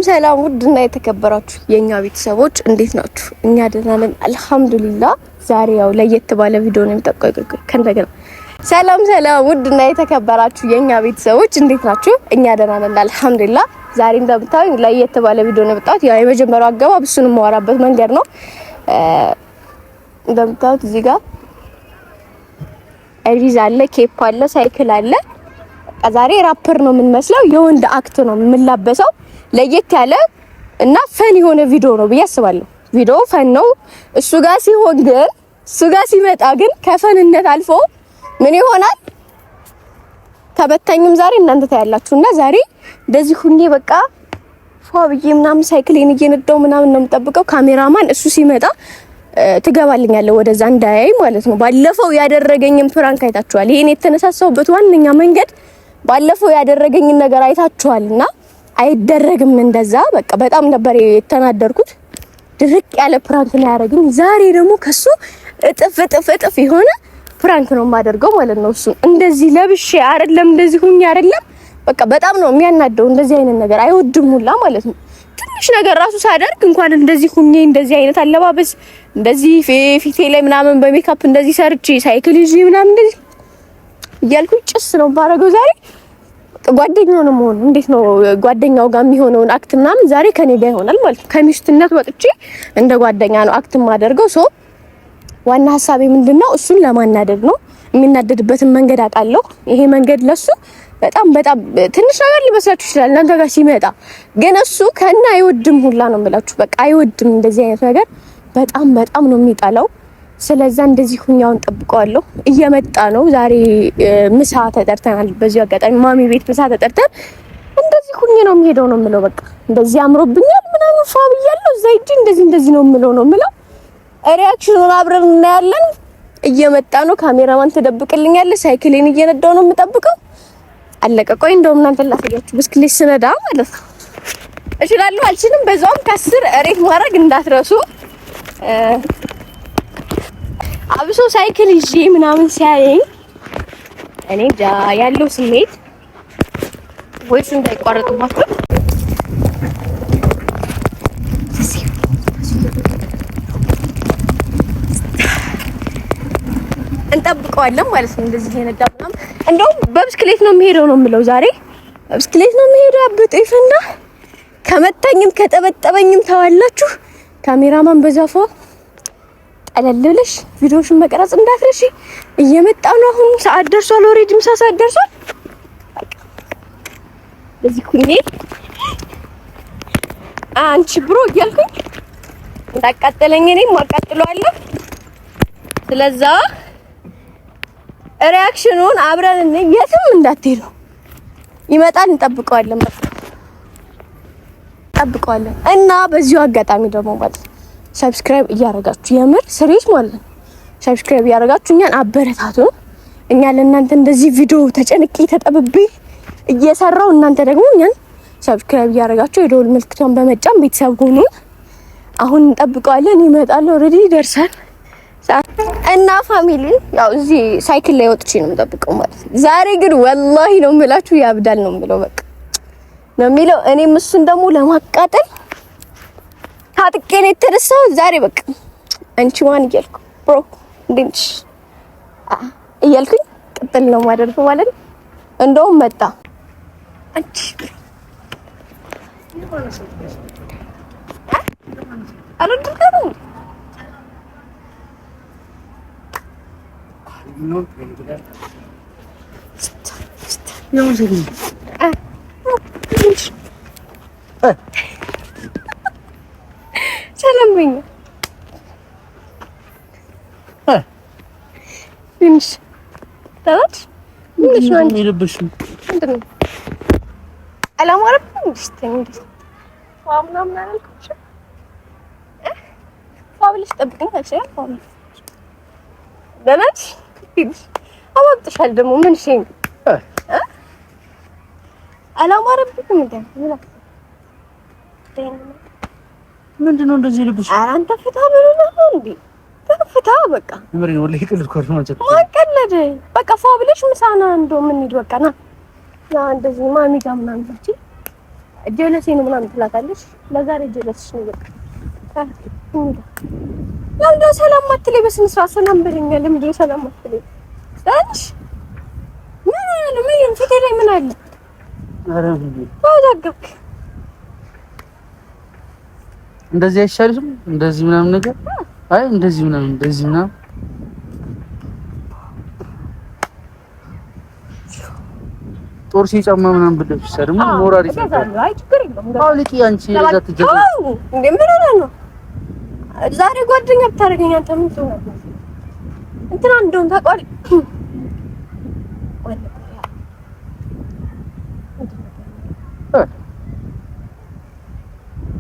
ሰላም ውድና የተከበራችሁ የኛ ቤተሰቦች እንዴት ናችሁ? እኛ ደህና ነን አልሐምዱሊላህ። ዛሬ ያው ለየት ባለ ቪዲዮ ነው የምጠቆየው ከእንደገና። ሰላም ውድና የተከበራችሁ የኛ ቤተሰቦች እንዴት ናችሁ? እኛ ደህና ነን አልሐምዱሊላህ። ዛሬ እንደምታዩኝ ለየት ባለ ቪዲዮ ነው የመጣሁት። ያው የመጀመሪያው አገባብ እሱን የማወራበት መንገድ ነው። እንደምታዩት እዚህ ጋር ኤሪዝ አለ፣ ኬፕ አለ፣ ሳይክል አለ። ዛሬ ራፐር ነው የምንመስለው፣ የወንድ አክት ነው የምንላበሰው። ለየት ያለ እና ፈን የሆነ ቪዲዮ ነው ብዬ አስባለሁ። ቪዲዮ ፈን ነው። እሱ ጋር ሲሆን ግን እሱ ጋር ሲመጣ ግን ከፈንነት አልፎ ምን ይሆናል? ከበተኝም ዛሬ እናንተ ታያላችሁና ዛሬ እንደዚህ ሁኔ በቃ ፏ ብዬ ምናምን ሳይክሌን እየነዳው ምናምን ነው የምጠብቀው። ካሜራማን እሱ ሲመጣ ትገባልኛለህ ወደዛ እንዳያይ ማለት ነው። ባለፈው ያደረገኝን ፕራንክ አይታችኋል። ይሄን የተነሳሳውበት ዋነኛ መንገድ ባለፈው ያደረገኝን ነገር አይታችኋልና አይደረግም እንደዛ። በቃ በጣም ነበር የተናደርኩት። ድርቅ ያለ ፕራንክ ነው ያደረገኝ። ዛሬ ደግሞ ከሱ እጥፍ የሆነ ፕራንክ ነው የማደርገው ማለት ነው። እሱ እንደዚህ ለብሼ አይደለም እንደዚህ ሁኚ አይደለም። በቃ በጣም ነው የሚያናደው። እንደዚህ አይነት ነገር አይወድም ሁላ ማለት ነው። ትንሽ ነገር ራሱ ሳደርግ እንኳን እንደዚህ ሁኚ እንደዚህ አይነት አለባበስ እንደዚህ ፊቴ ላይ ምናምን በሜካፕ እንደዚህ ሰርቼ ሳይክል ይዤ ምናምን እንደዚህ እያልኩ ጭስ ነው ባረገው ዛሬ። ጓደኛው ነው መሆን እንዴት ነው ጓደኛው ጋር የሚሆነውን አክት ምናምን ዛሬ ከኔ ጋር ይሆናል ማለት ነው። ከሚስትነት ወጥቼ እንደ ጓደኛ ነው አክት ማደርገው። ሶ ዋና ሐሳቤ ምንድነው? እሱን ለማናደድ ነው። የሚናደድበትን መንገድ አውቃለሁ። ይሄ መንገድ ለሱ በጣም ትንሽ ነገር ሊመስላችሁ ይችላል እናንተ ጋር ሲመጣ፣ ግን እሱ ከና አይወድም ሁላ ነው የምላችሁ። በቃ አይወድም እንደዚህ አይነት ነገር በጣም ነው የሚጣላው። ስለዛ እንደዚህ ሁኛውን ጠብቀዋለሁ። እየመጣ ነው ዛሬ። ምሳ ተጠርተናል። በዚህ አጋጣሚ ማሚ ቤት ምሳ ተጠርተን እንደዚህ ሁኜ ነው የሚሄደው ነው የምለው። በቃ እንደዚህ አምሮብኛል ምናምን ፏ ብያለሁ። እዛ ሂጅ እንደዚህ ነው የምለው። ሪአክሽኑን አብረን እናያለን። እየመጣ ነው። ካሜራማን ተደብቅልኛለህ። ሳይክሌን እየነዳው ነው የምጠብቀው። አለቀ። ቆይ እንደውም እናንተ ላሳያችሁ ብስክሌት ስነዳ ማለት ነው። እችላለሁ አልችልም፣ በዛውም ከስር ሬት ማድረግ እንዳትረሱ። አብሶ ሳይክል ይዤ ምናምን ሲያየኝ እኔ እንጃ ያለው ስሜት ወይስ እንዳይቋረጥባችሁ እንጠብቀዋለን ማለት ነው። እንደዚህ የነዳ ምናምን እንደውም በብስክሌት ነው የሚሄደው ነው የምለው። ዛሬ በብስክሌት ነው የሚሄደው። አብጦ ይፈንዳ። ከመታኝም ከጠበጠበኝም ተዋላችሁ። ካሜራማን በዛፎ ቀለል ብለሽ ቪዲዮሽን መቀረጽ እንዳትረሺ። እየመጣ ነው። አሁን ሰዓት ደርሷል። ኦሬዲ ምሳ ሰዓት ደርሷል። በዚህ ኩኔ አንቺ ብሮ እያልኩኝ እንዳቃጠለኝ እኔም አቃጥለዋለሁ። ስለዛ ሪአክሽኑን አብረን የትም እንዳትሄዱ። ይመጣል፣ እንጠብቀዋለን። በቃ እንጠብቀዋለን። እና በዚሁ አጋጣሚ ደግሞ ማለት ሰብስክራይብ እያደረጋችሁ የምር ስሪት ማለት ነው። ሰብስክራይብ እያደረጋችሁ እኛን አበረታቱ። እኛ ለእናንተ እንደዚህ ቪዲዮ ተጨንቄ ተጠብቤ እየሰራው እናንተ ደግሞ እኛን ሰብስክራይብ እያደረጋችሁ የደወል ምልክቷን በመጫን ቤተሰብ ሁኑ። አሁን እንጠብቀዋለን። ይመጣል። ኦሬዲ ደርሳል እና ፋሚሊ ያው እዚህ ሳይክል ላይ ወጥቼ ነው የምጠብቀው ማለት ነው። ዛሬ ግን ወላሂ ነው የምላችሁ ያብዳል ነው የምለው። በቃ ነው የሚለው። እኔም እሱን ደግሞ ለማቃጠል ታጥቄ ነው የተነሳው ዛሬ። በቃ አንቺ ማን እያልኩ ብሮ እንዴት እያልኩኝ ቅጥል ነው ማደርገው ማለት ነው። እንደውም መጣ አንቺ አልወድም ሰላምኝ ትንሽ ታላች ምንሽ ነው የሚልብሽ? ምንድነው አላማረብኝ? እንዴ ዋምና ምን አልኩሽ? ፋብልሽ ጠብቀኝ ታችላል። ፋብል ደላች አወቅጥሻል ደግሞ ምን ሸኝ አላማረብኝም እንዴ? ምንድነው እንደዚህ ልብሽ? ኧረ አንተ ፍታ ብለህ እንዴ? ፍታ በቃ ምሪ ወላሂ ቅልል ኮርፍ ነው ማለት ማቀለድ በቃ ፋብልሽ ምሳና እንደው ምን ሂድ በቃ ና እንደዚህ ማሚ ጋር ምናምን ብቻ ጀለሴ ነው ምናምን ትላታለሽ። ለዛሬ ጀለስሽ ነው በቃ ለምንድን ነው ሰላም አትለኝ? በስነ ስርዓት ሰላም በለኝ። ለምንድን ነው ሰላም አትለኝ? ዳንሽ ምን ፊቴ ላይ ምን አለ? ኧረ ታውቃለህ እንደዚህ አይሻልሽም? እንደዚህ ምናምን ነገር አይ እንደዚህ ምናምን ጦር ሲጫማ ምናምን ብለሽ ደግሞ ሞራል ይሰጣል። አይ ችግር የለውም። አውልቂ አንቺ እዛ ትጀምሪ እንዴ ምን ሆነ ነው ዛሬ ጓደኛ ብታደርገኝ አንተ ምን ትሆናለህ? እንትና እንደውም ታውቃለህ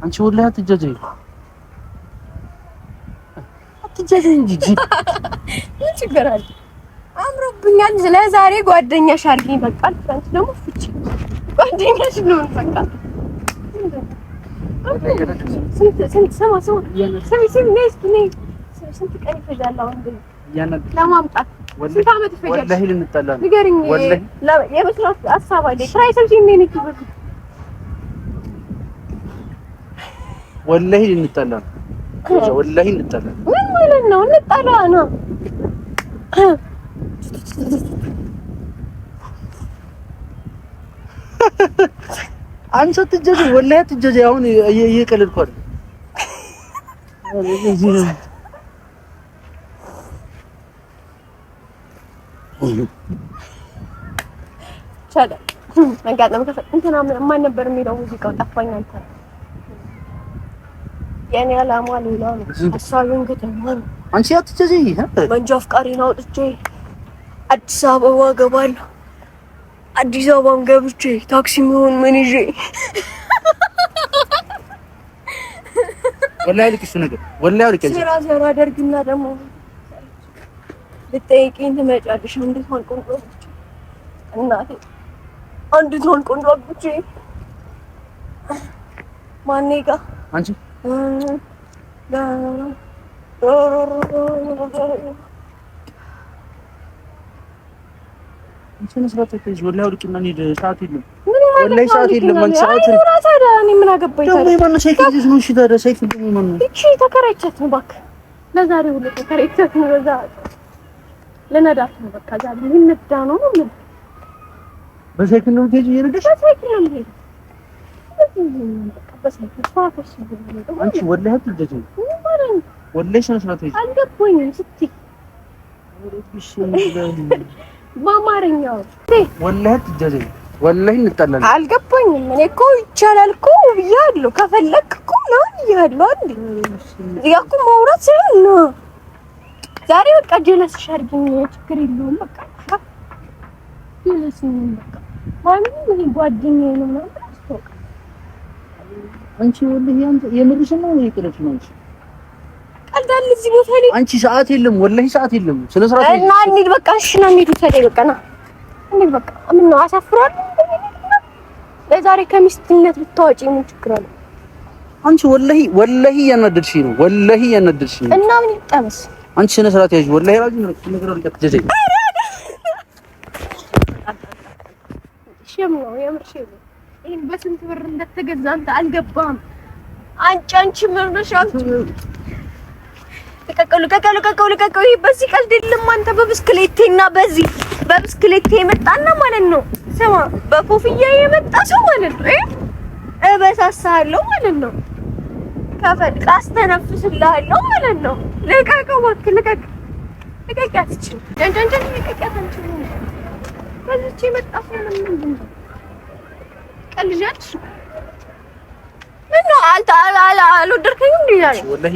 አንቺ ወላሂ አትጀጀይ እንጂ ምን ችግር አለ? አምሮብኛል። ለዛሬ ጓደኛሽ አድርጊኝ በቃ። አንቺ ደግሞ ፍቺ ጓደኛሽ ነው በቃ። ስንት ቀን ይፈጃል አሁን ለማምጣት? ስንት ዓመት ይፈጃል? ወላሂ ልንጠላ ነው። ንገሪኝ። የመስራት ሀሳብ አለኝ። ስራዬ ሰብስቤ ነኝ እኮ ወላሂ ልንጠላ ነው። ወላሂ ልንጠላ ነው። ምን ማለት ነው? እንጠላ ነው። አንቺ አትጀጂ፣ ወላሂ አትጀጂ። አሁን እየቀለድኩ አይደል? ቻለ መጋጠም እንትና ማን ነበር የሚለው ሙዚቃው ጠፋኝ። አንተ የኔ አላማ ሌላ ነው። ሀሳቤን ከተማ ነው። አንቺ አትጀጂ። መንጃ ፍቃዴን አውጥቼ አዲስ አበባ ገባለሁ። አዲስ አበባም ገብቼ ታክሲ የሚሆን ምን ይዤ ወላሂ ልክሽ ነገር ወላሂ ልክሽ ስራ አደርግና ደግሞ ልጠይቂኝ ትመጫለሽ። እንዴት ሆን ቆንጆ እናቴ እንዴት ሆን ቆንጆ ብቻ ማን ጋር አንቺ እንትን ስራት ተይዝ ወላሂ ልክና እንሂድ። ሰዓት የለም ወላሂ ሰዓት የለም። አንቺ ሰዓት እኔ ምን አገባኝ ታዲያ? ደግሞ ማን ሳይክል ይዘሽ ነው? እሺ ታዲያ ሳይክል ደግሞ ማን ነው? እቺ ተከራይቻት ነው እባክህ። ለዛሬ ሁሉ ተከራይቻት ነው። ለዛ ለነዳት ነው በቃ ዛሬ ልንነዳ ነው። ምን በሳይክል ነው የምትሄጂው? እየነዳሽ በሳይክል ነው የምሄደው። በሳይክል ፋፈሽ ነው። አንቺ ወላሂ አትጀጂ። ወላሂ ስነ ስርዓት ተይዝ። አልገባኝም ስትይ በአማርኛው ወላሂ አትጀጂ። ወላሂ እንጣላለን። አልገባኝም። እኔ እኮ ይቻላል እኮ ብያለሁ። ከፈለክ እኮ ነው ብያለሁ አይደል? እዚያ እኮ ማውራት ነው። ዛሬ በቃ ጀለስሽ አድርጊኝ፣ ችግር የለውም በቃ ጀለስ ነው በቃ። ማንም ይሄ ጓደኛዬ ነው ማለት ነው። አንቺ ወላሂ አንተ የምርሽን ነው የቀረች ነው? አንቺ ቀልዳል እዚህ ቦታ ላይ አንቺ ሰዓት የለም፣ ወላሂ ሰዓት የለም። ስለ ስራ እና እንሂድ በቃ። እሺ ና እንሂድ ታዲያ በቃ ና እንሂድ በቃ። ምን ነው አሳፍራለሁ? ለዛሬ ከሚስትነት ብታወጪ ምን ችግር አለ? አንቺ ወላሂ ያናደድሽኝ ነው። ወላሂ ያናደድሽኝ እና ምን ይጠበስ? አንቺ ስነ ስርዓት ያዥ። ወላሂ ራጂ ነው ነገር አልቀጥጀኝ። ሸም ነው የምርሽ ነው። ይሄን በስንት ብር እንደተገዛ አንተ አልገባም። አንቺ ምርነሽ አንቺ ተቀቀሉ በዚህ ቀልድ የለም። አንተ በብስክሌቴና በብስክሌቴ የመጣና ማለት ነው። ስማ በኮፍያ የመጣ ሰው ማለት ነው። እበሳሳለሁ ማለት ነው። ከፈልክ አስተነፍስልሃለሁ ማለት ነው። ልቀቀው እባክህ ልቀቅ። ልቀቂያት እቺ ጀንጀን ልቀቂያት። አንቺ በዚህች የመጣ ሰው ምንድን ነው? ቀልጃች ምነው አልወደድከኝም እንዴ? ዛሬ ወላሂ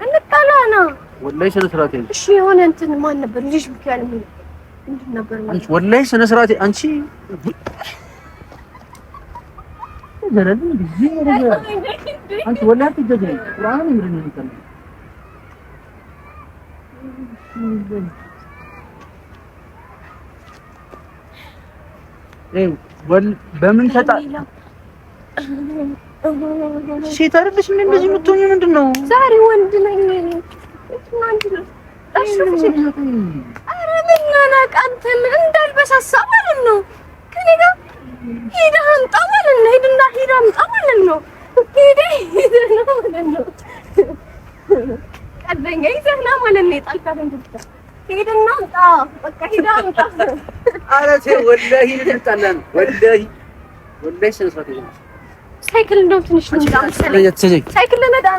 እንጣላ ነው። ወላሂ ስነ ስርዓት ያዥ። እሺ የሆነ እንትን ማን ነበር ልጅ ብቻ ነው ምንድን ነበር? አንቺ ወላሂ ስነ ስርዓት አንቺ ዘረን ቢዚ ነው። አንቺ ወላሂ አትጀግኝ። ቁርአን ምንድን ነው የምትለው? በምን ተጣ ሴት አይደለሽ እንዴ እንደዚህ የምትሆኚው? ምንድን ነው ዛሬ ወንድ ነኝ እኔ። ኧረ ምን ነቃ አንተ ምን እንዳልበሳሳ ማለት ነው። ከኔ ጋር ሄዳ አምጣ ማለት ነው። ሄድና ሄዳ አምጣ ማለት ነው። ሄደህ ነው ማለት ነው። ቀደኛ ይዘህ ና ማለት ነው። የጣልካት እንግዲህ ሄድና አምጣ በቃ ሄዳ አምጣ። ኧረ ተይ ወላሂ ልጣላን ወላሂ ስነስርዓት ይዘህ ሳይክል እንደው ትንሽ ነው መሰለኝ። ሳይክል ለነዳ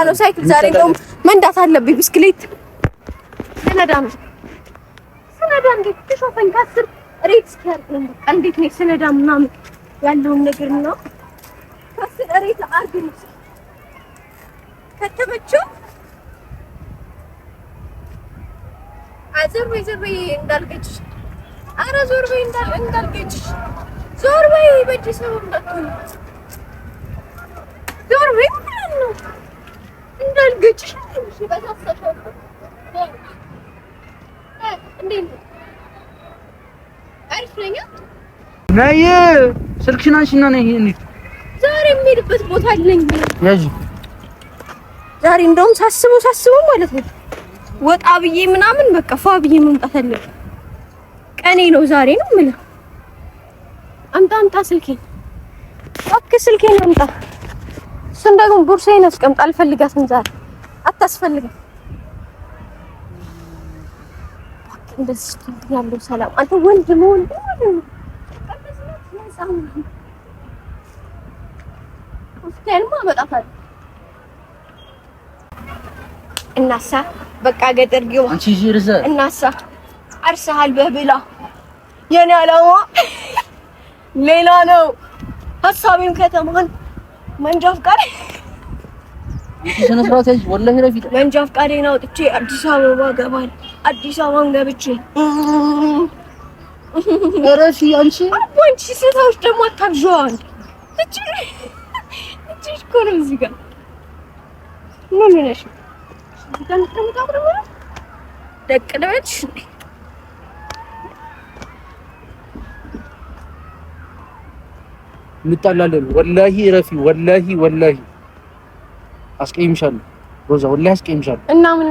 ነው ሳይክል ዛሬ እንደውም መንዳት አለብኝ። ብስክሌት ለነዳ ነው። ስነዳ እንዴት ተሾፈኝ ካስር ሬት ስከርት ነው። እንዴት ነው ስነዳ ምናምን ያለውን ነገር ነው ካስር ሬት አርግኝ ከተመቸው አዘር ወይ እንዳልገጭ ኧረ ዞር በይ እንዳልገጭ ዞር በይ በእጅ ሰበብ እንዳትሆኝ ዞር በይ ማለት ነው። እንዳልገጭሽ ትንሽ በታሰፈው እንዴት አሪፍ ነኝ። ነይ ስልክሽን አንሺና ነይ እንሂድ። ዛሬ የምሄድበት ቦታ አለኝ። ያዥ ዛሬ እንደውም ሳስበው ማለት ነው ወጣ ብዬ ምናምን በቃ ፏ ብዬ መምጣት አለብኝ። ቀኔ ነው ዛሬ ነው የምልህ። አምጣ ስልኬን እባክህ ስልኬን አምጣ። እሱን ደግሞ ቦርሳዬን አስቀምጥ። አልፈልጋትም ዛሬ አታስፈልግም። እባክህ እንደዚህ ያለው ሰላም አንተ ወንድ ማለት ነው። ውስጤንማ አመጣታለሁ። እናሳ በቃ ገጠር ግባ አንቺ ጅርዘ እናሳ አርሰሃል በብላ የኔ አላማ ሌላ ነው። ሀሳቤም ከተማን መንጃ ፍቃድ ስነስርዓት ያዥ ወላሂ ረፊት መንጃ ፍቃዴን አውጥቼ አዲስ አበባ ገባል። አዲስ አበባን ገብቼ እረሺ አንቺ አንቺ ሴቶች ደግሞ አታብዣዋል። እቺ እኮ ነው እዚህ ጋር ምን ነሽ? እዚህ ጋር ተመጣጣኝ ነው ደቅ ለበች እንጣላለን። ወላሂ ረፊ ወላሂ አስቀይምሻለሁ። ሮዛ ወላሂ አስቀይምሻለሁ። እና ምን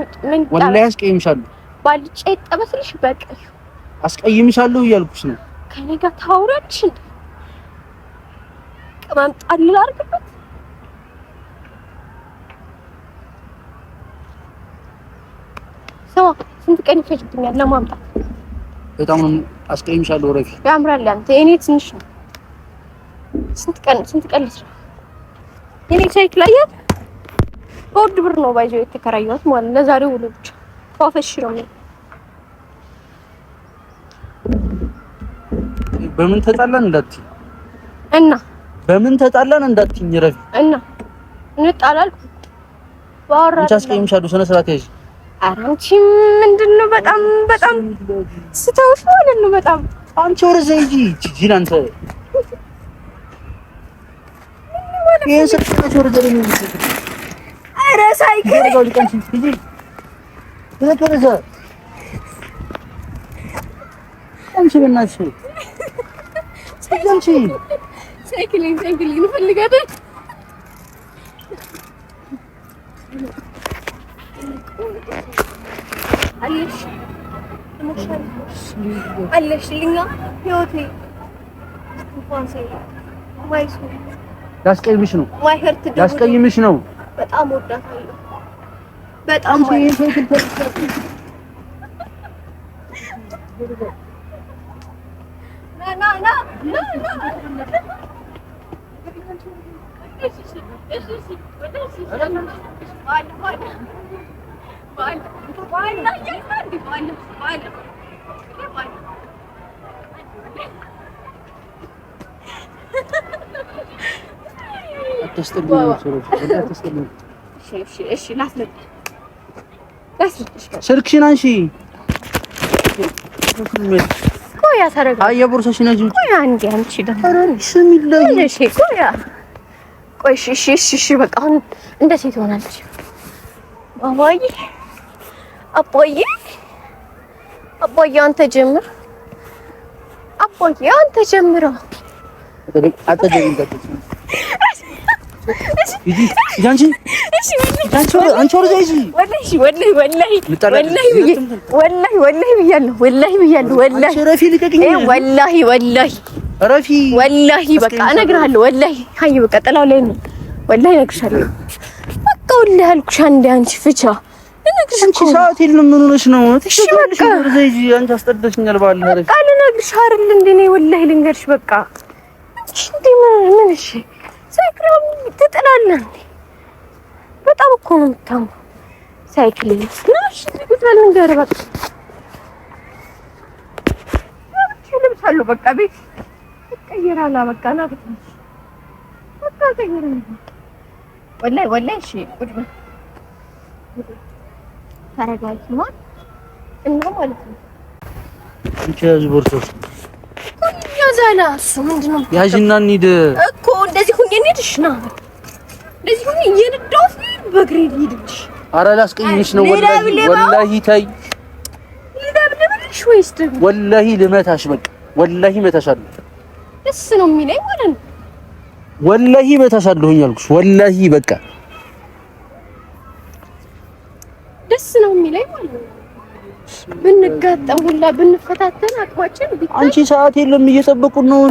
ወላሂ አስቀይምሻለሁ። ባልጬ ጠበስልሽ በቃ አስቀይምሻለሁ እያልኩሽ ነው። ከኔ ጋር ታውራልሽ እንዴ? ቅመም ጣል አድርግበት። ሰው ስንት ቀን ይፈጅብኛል ለማምጣት? በጣም ነው አስቀይምሻለሁ ረፊ። ያምራል አንተ የኔ ትንሽ ነው። ስንት ቀን ልስራ? የኔ ሳይክል አያት በውድ ብር ነው ባይዘው የተከራየሁት ማለት ለዛሬው ውሎ ብቻ ፏፈሽ ነው። በምን ተጣላን እንዳትዪ እና በምን ተጣላን እንዳትዪኝ ረፊ እና እንጣላል ባወራ አንቺ አስቀይምሻለሁ። ስነ ስርዓት ያዥ። ኧረ አንቺ ምንድነው በጣም ስተውሽ ማለት ነው። በጣም አንቺ ወረዘ እንጂ ጂጂን አንተ ይሄን ሰጥተሽ ወረዘ ለምን? ኧረ ሳይክል ወረዘ ልቀንሽ ጂጂ ወረዘ አንቺ በእናትሽ አንቺ ሳይክልን እንፈልጋለን። አለሽልኛ ህይወቴ እንኳን ሰይ ማይሱ ያስቀይምሽ ነው ማይሄርት ያስቀይምሽ ነው። በጣም ወዳታለሁ። በጣም ና ስልክሽን አንሺ። ቆያ ተረጋ። አይ የቦርሳሽን አንቺ ቆያ አንዴ አንቺ ደግሞ ስሚልኝ። እሺ ቆያ ቆይ እሺ በቃ አሁን እንደ ሴት ሆናለች። አባዬ አንተ ጀምር። አባዬ አንተ ጀምረው። በቃ እነግርሃለሁ። ወላሂ ሀይ በቃ ጥላው ላይ ነው። ወላሂ እነግርሻለሁ። በቃ ወላሂ አልኩሽ። አንዴ አንቺ ፍቻ አንቺ ሰዓት የለም። ምን ሆነሽ ነው? ትሽልሽ ወርዘጂ አንቺ አስጠደሽኛል። ባለ አረፍ ቃል ነግርሽ አይደል እንዴ? ነው ወላሂ ልንገርሽ። በቃ እንዴ ምን እሺ፣ ሳይክል ትጥላለህ እንዴ? በጣም እኮ ነው የምታምሩ ሳይክል ነሽ። ትጥላለህ ልንገር በቃ ልብሳለሁ። በቃ ቤት ትቀየራለህ። በቃ ና በቃ ትቀየራለህ። ወላሂ እሺ ቁጭ በል ታረጋግጥ ነው እና ማለት ነው። እንቻዝ ቦርሳስ ያዛላ እሱ ምንድነው? ያዥና እንሂድ እኮ እንደዚህ ሁኜ እንሂድሽ ና እንደዚህ ሁኜ እየነዳሁ በእግሬ ልሂድሽ። ኧረ ላስቀይምሽ ነው ወላሂ ታይ ልደብልብልሽ ወይስ ደግሞ ወላሂ ልመታሽ። በቃ ወላሂ እመታሻለሁ። ደስ ነው የሚለኝ ማለት ነው። ወላሂ እመታሻለሁኝ አልኩሽ። ወላሂ በቃ ደስ ነው የሚለኝ ማለት ነው። ብንጋጠም ሁላ ብንፈታተን አቅማችን ቢታይ አንቺ ሰዓት የለም እየጠበቁን ነው።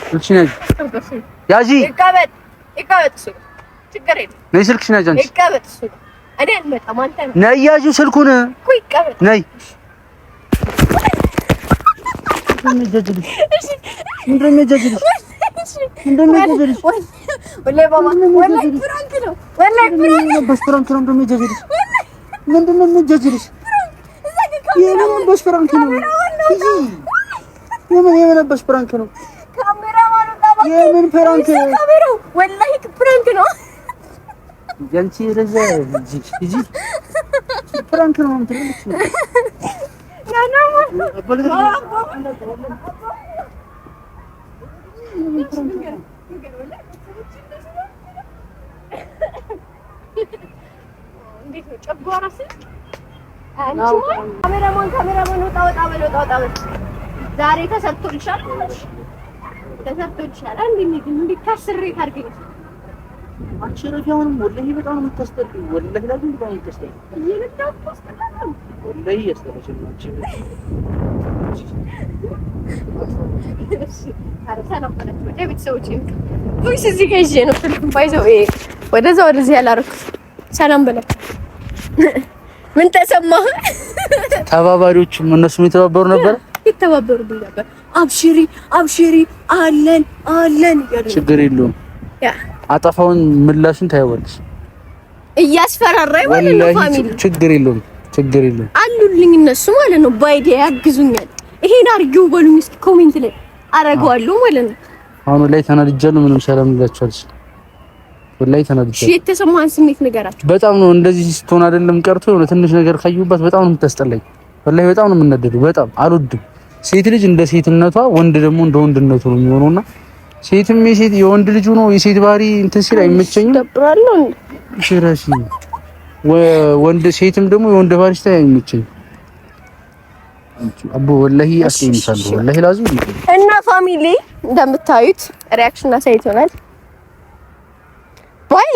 ስልክሽን ያዢ ይቀበጥ ችግር የለም። ነይ ስልክሽን ያዢ አንቺ ይቀበጥ እኔ አልመጣም። አንተ ነይ ያዢው ስልኩን እኮ ይቀበጥ ነይ ወላሂ ባባ ወላሂ ፍራንክ ነው። ወላሂ ፍራንክ ነው። እንደሚጀጅልሽ ምንድነው የሚጀጅልሽ? የምን ፍራንክ ነው? የምን ፍራንክ ነው? ካሜራማኑ ታባክ የምን ፍራንክ ነው? ካሜራው ወላሂ ፍራንክ ነው። ያንቺ ረዛ እጂ ፍራንክ ነው እንትልሽ እንዴት ነው ጨጓራ ስል ካሜራማን ወጣ በል ዛሬ ተሰርቶልሻል። እንዴት ታስሬ ታርገኝ አንቺ ረጃውን ወላሂ በጣም የምታስጠልኝ ወላሂ ላዝም በጣም የምታስጠልኝ እየነዳሁ ተስተካከለ ወላሂ ያስተካከለ አንቺ እዚህ ጋር ይዤ ነው ስልኩን ባይዘው ወደዚህ ያላረኩት። ሰላም በለው። ምን ተሰማህ? ተባባሪዎቹም እነሱም የተባበሩ ነበር። ይተባበሩብኝ ነበር። አብሽሪ አለን እያሉ ችግር የለውም። አጠፋውን ምላሽን ታይወልሽ እያስፈራራኝ ማለት ነው። ፋሚሊ ችግር የለውም አሉልኝ እነሱ ማለት ነው። ባይዲያ ያግዙኛል። ይሄን አርጊው በሉኝ እስኪ ኮሜንት ላይ አረጋዋለሁ ማለት ነው። አሁን ላይ ተናድጃለሁ። ምንም ሰላም ልላችኋለሽ። ወላሂ ተናድጃለሁ። እሺ የተሰማህን ስሜት ንገራችሁ። በጣም ነው እንደዚህ ስትሆን አይደለም ቀርቶ የሆነ ትንሽ ነገር ካዩባት በጣም ነው የምታስጠላኝ። ወላሂ በጣም ነው የምናደደው። በጣም አልወድም። ሴት ልጅ እንደ ሴትነቷ ወንድ ደግሞ እንደ ወንድነቱ ነው የሚሆነውና ሴትም የወንድ ልጅ ሆኖ የሴት ባህሪ እንትን ሲል አይመቸኝም። ደብራለሁ ሽራሽ ወንድ ሴትም ደግሞ የወንድ ባህሪ ሲታይ አይመቸኝም። አቦ ወላሂ አስቀይምሻለሁ። ወላሂ ላዚም እና ፋሚሊ እንደምታዩት ሪአክሽን አሳይቶናል። ባይ